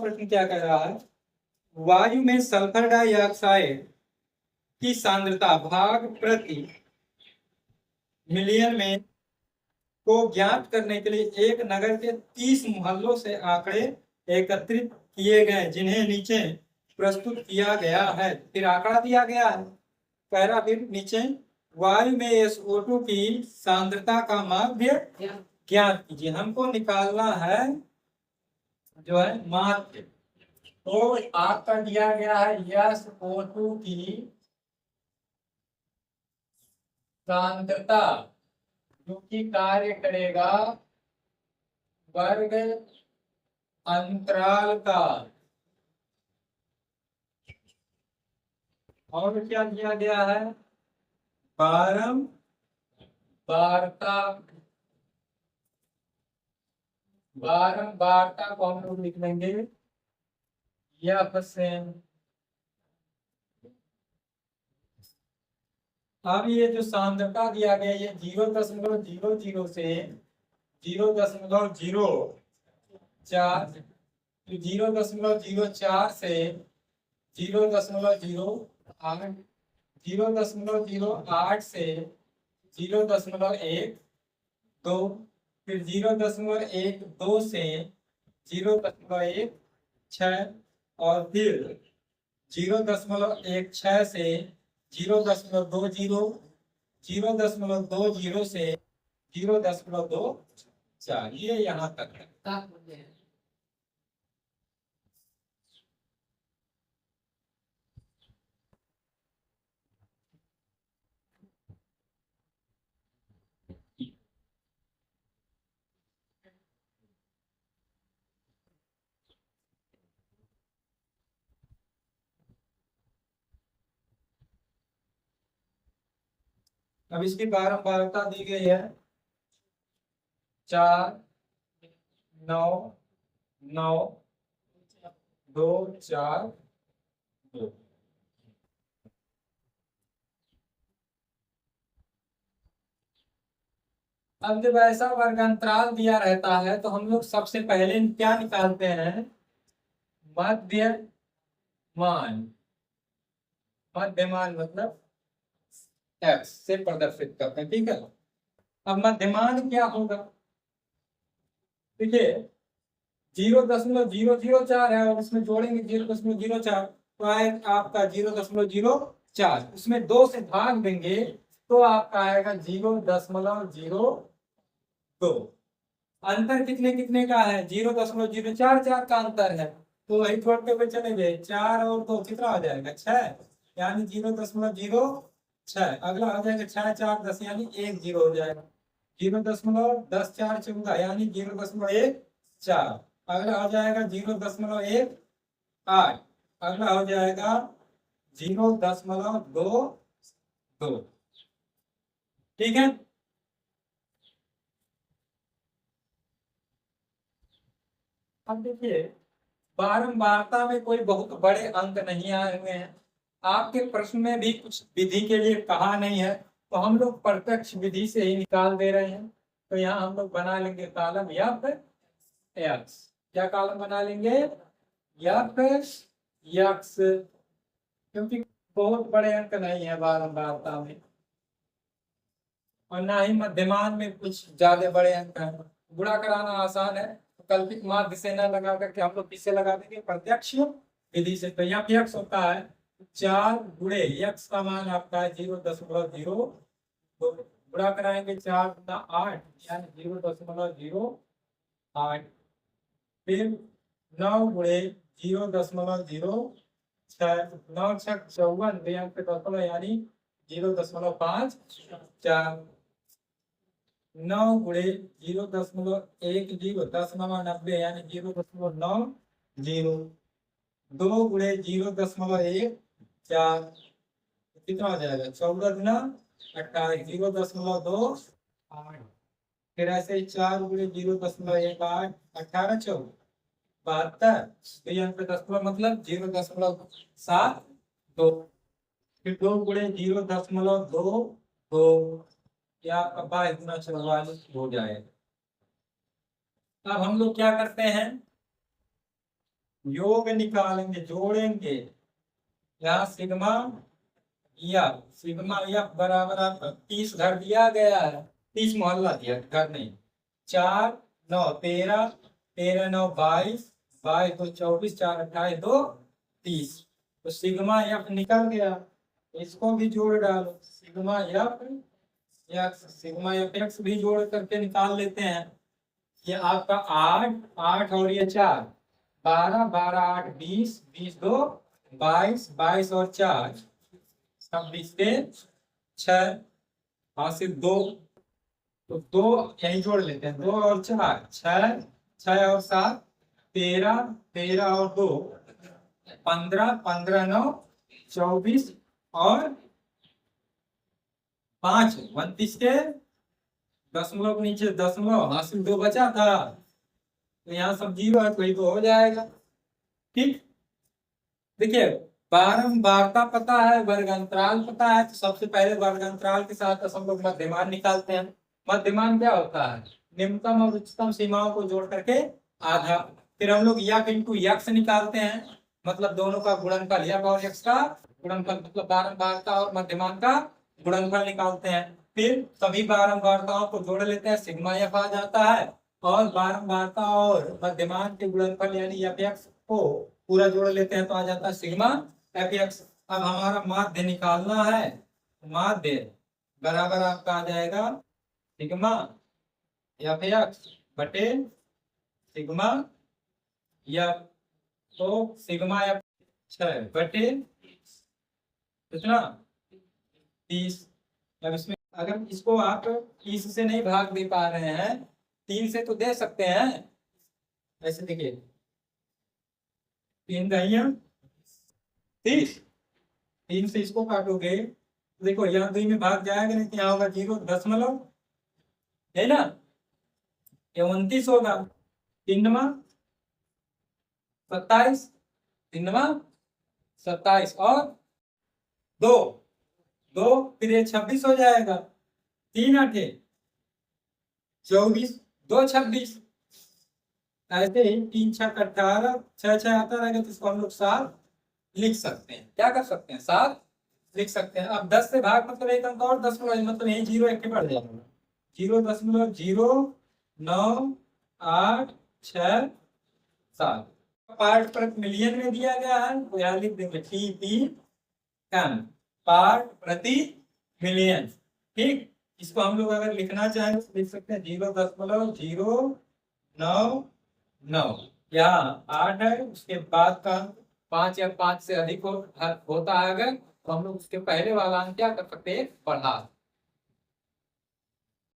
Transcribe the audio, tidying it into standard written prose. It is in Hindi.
प्रश्न क्या कह रहा है, वायु में सल्फर डाइऑक्साइड की सांद्रता भाग प्रति मिलियन में को ज्ञात करने के लिए एक नगर के 30 मोहल्लों से आंकड़े एकत्रित किए गए, जिन्हें नीचे प्रस्तुत किया गया है। फिर आंकड़ा दिया गया है, कह रहा फिर नीचे वायु में SO2 की सांद्रता का माध्य ज्ञात कीजिए। हमको निकालना है जो है माध्य, तो आपका दिया गया है SO2 की सांद्रता जो कि कार्य करेगा वर्ग अंतराल का, और क्या दिया गया है, बारंबारता को हम लोग लिख लेंगे F से। अब ये जो सांद्रता दिया गया ये 0.00 से 0.04 0.04 से 0.08 0.08 से 0.12 फिर 0.12 से 0.16 और फिर 0.16 से 0.20 0.20 से 0.24, ये यहाँ तक है। अब इसकी बारंबारता दी गई है 4 9 9 2 4 2। अब जब ऐसा वर्गांतराल दिया रहता है तो हम लोग सबसे पहले क्या निकालते हैं, मध्यमान। मध्यमान मतलब x से प्रदर्शित करते हैं, ठीक है। अब मध्यमान क्या होगा, देखिए 0.004 है और उसमें जोड़ेंगे 0.04 तो आएगा आपका 0.04, उसमें 2 से भाग देंगे तो आपका आएगा 0.02। अंतर कितने कितने का है, 0.044 का अंतर है, तो वही छोटे पे चलेंगे 4 और 2 कितना हो जाएगा 6, यानी 0.06। अगला हो जाएगा 6 4 10 यानी 1 0 हो जाएगा, 0.10 4 14 यानी 0.14। अगला हो जाएगा 0.18, अगला हो जाएगा 0.22, ठीक है। अब देखिए बारंबारता में कोई बहुत बड़े अंक नहीं आए हुए हैं, आपके प्रश्न में भी कुछ विधि के लिए कहा नहीं है, तो हम लोग प्रत्यक्ष विधि से ही निकाल दे रहे हैं। तो यहाँ हम लोग बना लेंगे कॉलम F X, क्या कॉलम बना लेंगे F X, क्योंकि बहुत बड़े अंक नहीं है बारंबारता में और ना ही मध्यमान में कुछ ज्यादा बड़े अंक हैं। गुणा कराना आसान है, तो कल्पित माध्य से न लगा करके हम लोग किससे लगा देंगे, प्रत्यक्ष विधि से। तो यहाँ x होता है 4 गुणे x का मान आपका है 0.0, तो गुणा कराएंगे 4 गुना 8 यानी 0.08, फिर 9 गुणे 0.06, 9 6 54 यानी 0.54, 9 गुणे 0.10 10 9 90 यानी 0.90, 2 गुणे 0.14 कितना हो जाएगा 14 गुना 28 0.28, फिर ऐसे 4 गुणे 0.18 18 14 72, दशमलव मतलब 0.72, फिर 2 गुणे 0.22 या 22 गुना 44 हो जाएगा। अब हम लोग क्या करते हैं, योग निकालेंगे, जोड़ेंगे। यहाँ सिग्मा एफ बराबर आपका 30 घर दिया गया है, 30 मोहल्ला दिया, घर नहीं। 4 9 13, 13 9 22, 22 2 24, 4 28 2 30। तो सिग्मा एफ निकल गया, इसको भी जोड़ डालो। Sigma F x, sigma F x भी जोड़ करके निकाल लेते हैं। ये आपका 8 8 और ये 4, 12 12 8 20, 20 2 22, 22 और 4 26 के 6 हासिल 2। तो 2 यही जोड़ लेते हैं, 2 और 4 6, 6 और 7 13, 13 और 2 15, 15 9 24 और 5 29 के दशमलव के नीचे दशमलव हासिल 2 बचा था, तो यहाँ सब जीरो है, कोई तो हो जाएगा। ठीक, देखिए बारंबारता पता है, वर्ग अंतराल पता है, तो सबसे पहले वर्ग अंतराल के साथ हम लोग मध्यमान निकालते हैं। मध्यमान क्या होता है? निम्नतम और उच्चतम सीमाओं को जोड़ करके आधा। फिर हम लोग यक इंटू यक्स निकालते हैं, मतलब दोनों का गुणनफल, यक और यक्स का गुणनफल, मतलब बारंबारता और मध्यमान का गुणनफल निकालते हैं। फिर सभी बारंबारताओं को जोड़ लेते हैं, सिग्मा एफ आ जाता है, और बारंबारता और मध्यमान के गुणनफल यानी एफ एक्स को पूरा जोड़ लेते हैं, तो आ जाता है सिग्मा एफ एक्स। अब हमारा माध्य निकालना है, माध्य बराबर आपका आ जाएगा सिग्मा एफ एक्स बटे सिग्मा एफ। तो सिग्मा एफ 6 बटे कितना 30। अब इसमें अगर इसको आप 30 से नहीं भाग दे पा रहे हैं, 3 से तो दे सकते हैं। ऐसे देखिए 3 दहिया 30, 3 से इसको काटोगे, देखो यहाँ 2 में भाग जाएगा, नहीं तो यहाँ होगा 0 दशमलव, है ना, ये 29 होगा। 3 27, 3 27 और 2 2, फिर ये 26 हो जाएगा। 3 8 24, 2 26, ऐसे ही 3 6 18, 6 6 आता रहेगा, तो इसको हम लोग 7 लिख सकते हैं। क्या कर सकते हैं? 7 लिख सकते हैं। अब 10 से भाग मतलब एक अंक और दशमलव, मतलब यही 0 एक बढ़ जाएगा, 0.09867। पार्ट प्रति मिलियन में दिया गया है, तो यहाँ लिख देंगे ppm, पार्ट प्रति मिलियन। ठीक, इसको हम लोग अगर लिखना चाहें तो लिख सकते हैं 0.099। यहाँ 8 है, उसके बाद का 5 या 5 से अधिक होता है अगर, तो हम लोग उसके पहले वाला अंक क्या कर सकते हैं? बढ़ा